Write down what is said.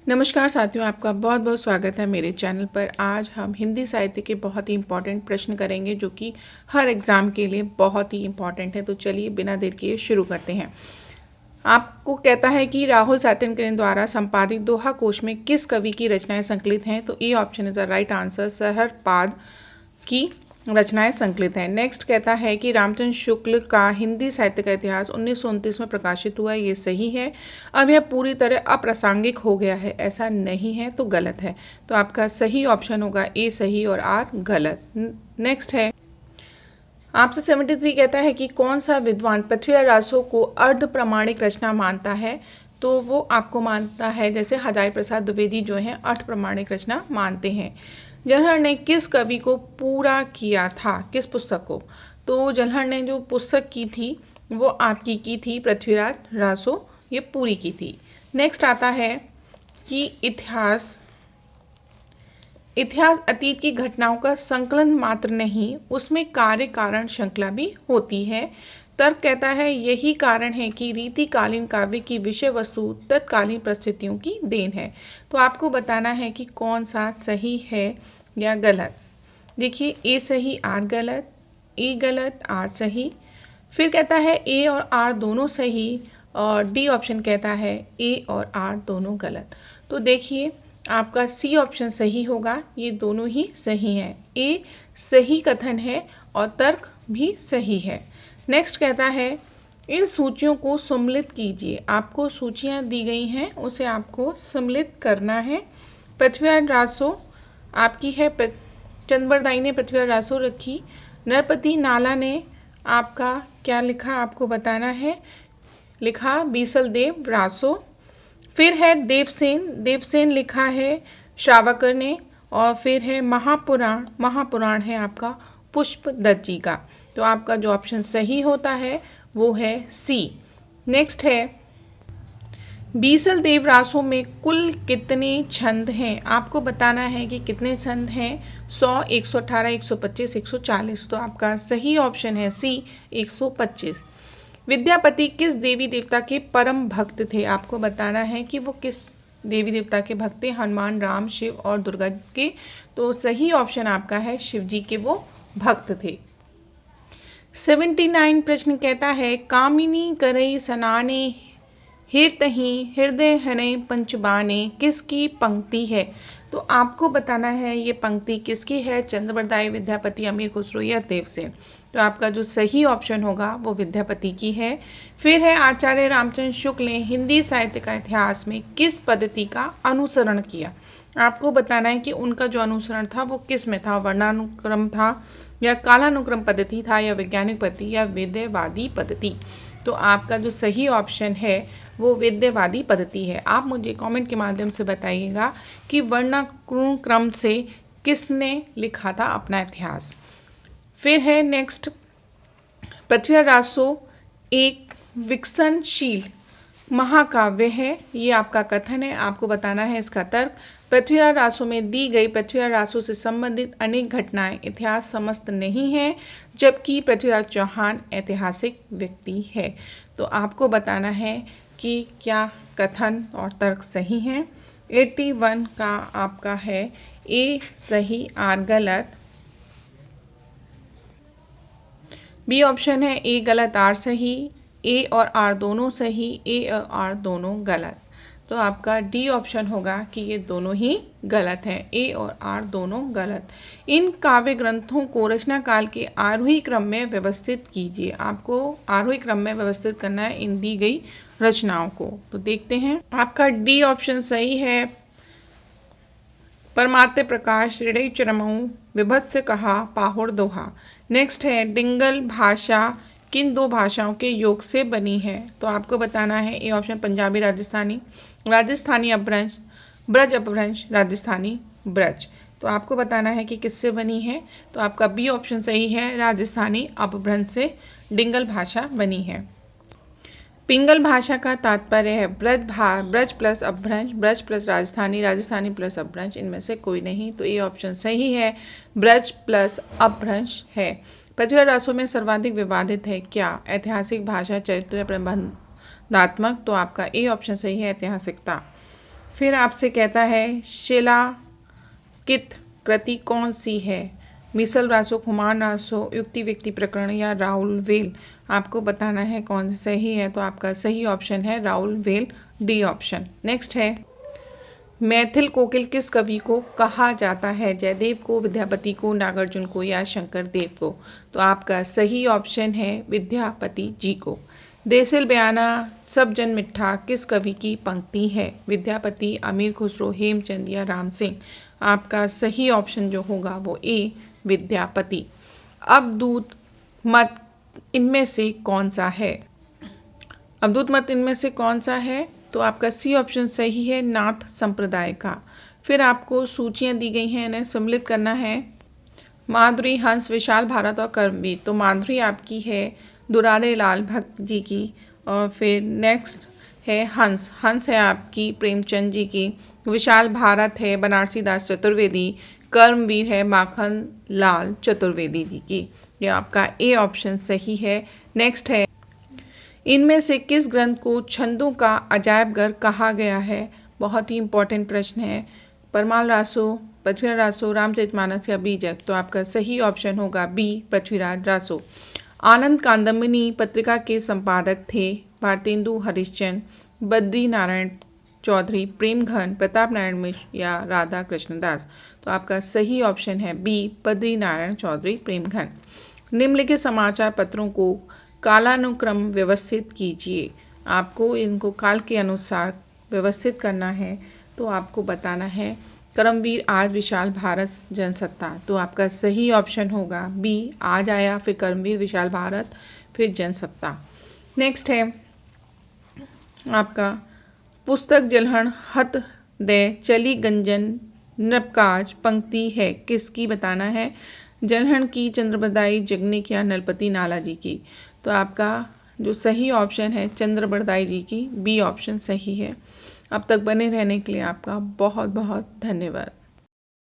नमस्कार साथियों, आपका बहुत बहुत स्वागत है मेरे चैनल पर। आज हम हिंदी साहित्य के बहुत ही इम्पॉर्टेंट प्रश्न करेंगे जो कि हर एग्ज़ाम के लिए बहुत ही इम्पॉर्टेंट है। तो चलिए बिना देर किए शुरू करते हैं। आपको कहता है कि राहुल सातनकरेन द्वारा संपादित दोहा कोश में किस कवि की रचनाएं संकलित हैं। तो A option is the right answer, Sarahapada की रचनाएं संकलित हैं। नेक्स्ट कहता है कि रामचंद्र शुक्ल का हिंदी साहित्य का इतिहास 1929 में प्रकाशित हुआ, ये सही है। अब यह पूरी तरह अप्रासंगिक हो गया है, ऐसा नहीं है, तो गलत है। तो आपका सही ऑप्शन होगा ए सही और आर गलत। नेक्स्ट है आपसे 73 कहता है कि कौन सा विद्वान पृथ्वीराज रासो को अर्ध प्रमाणिक रचना मानता है। तो वो आपको मानता है जैसे हजारी प्रसाद द्विवेदी जो हैं अर्ध प्रमाणिक रचना मानते हैं। जलहर ने किस कवि को पूरा किया था, किस पुस्तक को। तो जलहर ने जो पुस्तक की थी वो आपकी की थी पृथ्वीराज रासो, ये पूरी की थी। नेक्स्ट आता है कि इतिहास अतीत की घटनाओं का संकलन मात्र नहीं, उसमें कार्य कारण श्रृंखला भी होती है। तर्क कहता है यही कारण है कि रीतिकालीन काव्य की विषय वस्तु तत्कालीन परिस्थितियों की देन है। तो आपको बताना है कि कौन सा सही है या गलत। देखिए ए सही आर गलत, ए गलत आर सही। फिर कहता है ए और आर दोनों सही और डी ऑप्शन कहता है ए और आर दोनों गलत। तो देखिए आपका सी ऑप्शन सही होगा, ये दोनों ही सही हैं। ए सही कथन है और तर्क भी सही है। नेक्स्ट कहता है इन सूचियों को सम्मिलित कीजिए। आपको सूचियां दी गई हैं, उसे आपको सम्मिलित करना है। पृथ्वीराज रासो आपकी है, चंद्रबरदाई ने पृथ्वीराज रासो रखी। नरपति नाला ने आपका क्या लिखा आपको बताना है, लिखा बीसल देव रासो। फिर है देवसेन लिखा है श्रावकर ने। और फिर है महापुराण है आपका पुष्पदत्त जी का। तो आपका जो ऑप्शन सही होता है वो है सी। नेक्स्ट है बीसल देव रासों में कुल कितने छंद हैं। आपको बताना है कि कितने छंद हैं। 100, 118, 125, 140। तो आपका सही ऑप्शन है सी 125। विद्यापति किस देवी देवता के परम भक्त थे। आपको बताना है कि वो किस देवी देवता के भक्त थे, हनुमान, राम, शिव और दुर्गा के। तो सही ऑप्शन आपका है शिव जी के वो भक्त थे। 79 प्रश्न कहता है कामिनी करई सनाने हिरतही हृदय हने पंचबाने किसकी पंक्ति है। तो आपको बताना है ये पंक्ति किसकी है, चंद्रबरदाई, विद्यापति, अमीर खुसरो या देवसेन। तो आपका जो सही ऑप्शन होगा वो विद्यापति की है। फिर है आचार्य रामचंद्र शुक्ल ने हिंदी साहित्य का इतिहास में किस पद्धति का अनुसरण किया। आपको बताना है कि उनका जो अनुसरण था वो किस में था, वर्णानुक्रम था या कालानुक्रम पद्धति था या वैज्ञानिक पद्धति या विद्यावादी पद्धति। तो आपका जो सही ऑप्शन है वो विद्यावादी पद्धति है। आप मुझे कमेंट के माध्यम से बताइएगा कि वर्णानुक्रम से किसने लिखा था अपना इतिहास। फिर है नेक्स्ट पृथ्वीराज रासो एक विकसनशील महाकाव्य है, ये आपका कथन है। आपको बताना है इसका तर्क। पृथ्वीराज रासो में दी गई पृथ्वीराज रासो से संबंधित अनेक घटनाएं इतिहास समस्त नहीं है, जबकि पृथ्वीराज चौहान ऐतिहासिक व्यक्ति है। तो आपको बताना है कि क्या कथन और तर्क सही हैं। 81 का आपका है ए सही आर गलत। बी ऑप्शन है ए गलत आर सही, ए और आर दोनों सही, ए और आर दोनों गलत। तो आपका डी ऑप्शन होगा कि ये दोनों ही गलत हैं, ए और आर दोनों गलत। इन काव्य ग्रंथों को रचना काल के आरोही क्रम में व्यवस्थित कीजिए। आपको आरोही क्रम में व्यवस्थित करना है इन दी गई रचनाओं को। तो देखते हैं आपका डी ऑप्शन सही है। परमात्य प्रकाश हृदय चरमऊ विभत्स कहा पाहुड़ दोहा। नेक्स्ट है डिंगल भाषा किन दो भाषाओं के योग से बनी है। तो आपको बताना है ए ऑप्शन पंजाबी राजस्थानी अपभ्रंश, ब्रज अपभ्रंश, राजस्थानी ब्रज। तो आपको बताना है कि किससे बनी है। तो आपका बी ऑप्शन सही है, राजस्थानी अपभ्रंश से डिंगल भाषा बनी है। पिंगल भाषा का तात्पर्य है ब्रज प्लस अपभ्रंश, ब्रज प्लस राजस्थानी, राजस्थानी प्लस अपभ्रंश, इनमें से कोई नहीं। तो ये ऑप्शन सही है, ब्रज प्लस अपभ्रंश है। पृथ्वीराज रासो में सर्वाधिक विवादित है क्या, ऐतिहासिक, भाषा, चरित्र, प्रबंधात्मक। तो आपका ए ऑप्शन सही है, ऐतिहासिकता। फिर आपसे कहता है शिलाकित कृति कौन सी है? मिसल रासो, खुमान रासो, युक्ति व्यक्ति प्रकरण या राउल वेल? आपको बताना है कौन सा सही है। तो आपका सही ऑप्शन है Raul well, D option. Next है, मैथिल कोकिल किस कवि को कहा जाता है? जयदेव को, विद्यापति को, नागार्जुन को या शंकर देव को? तो आपका सही ऑप्शन है विद्यापति जी को। देसिल बयाना सब जन मिठा किस कवि की पंक्ति है? विद्यापति, अमीर खुसरो, हेमचंद या राम सिंह? आपका सही ऑप्शन जो होगा वो ए, विद्यापति। अवधूत मत इनमें से कौन सा है? अवधूत मत इनमें से कौन सा है? तो आपका सी ऑप्शन सही है, नाथ संप्रदाय का। फिर आपको सूचियां दी गई हैं, इन्हें सम्मिलित करना है। माधुरी, हंस, विशाल भारत और कर्मवीर। तो माधुरी आपकी है दुरारे लाल भक्त जी की, और फिर नेक्स्ट है हंस। हंस है आपकी प्रेमचंद जी की। विशाल भारत है बनारसी दास चतुर्वेदी। कर्मवीर है माखन लाल चतुर्वेदी जी की। ये आपका ए ऑप्शन सही है। नेक्स्ट है, इनमें से किस ग्रंथ को छंदों का अजायब घर कहा गया है? बहुत ही इंपॉर्टेंट प्रश्न है। परमाल रासो, पृथ्वीराज रासो, रामचरितमानस या बीजक? तो आपका सही ऑप्शन होगा बी, पृथ्वीराज रासो। आनंद कादंबिनी पत्रिका के संपादक थे भारतेंदु हरिश्चंद्र, बद्री नारायण चौधरी, प्रेमघन, प्रताप नारायण मिश्र या राधा कृष्णदास? तो आपका सही ऑप्शन है बी, बद्री नारायण चौधरी, प्रेमघन। निम्नलिखित समाचार पत्रों को कालानुक्रम व्यवस्थित कीजिए। आपको इनको काल के अनुसार व्यवस्थित करना है। तो आपको बताना है कर्मवीर, आज, विशाल भारत, जनसत्ता। तो आपका सही ऑप्शन होगा बी, आज आया, फिर कर्मवीर, विशाल भारत, फिर जनसत्ता। नेक्स्ट है आपका पुस्तक जलहण हत दे चली गंजन नृपकाज पंक्ति है किसकी? बताना है। जलहण की, चंद्रबरदाई, जगनिक या नलपति नाला जी की? तो आपका जो सही ऑप्शन है चंद्रबरदाई जी की, बी ऑप्शन सही है। अब तक बने रहने के लिए आपका बहुत बहुत धन्यवाद।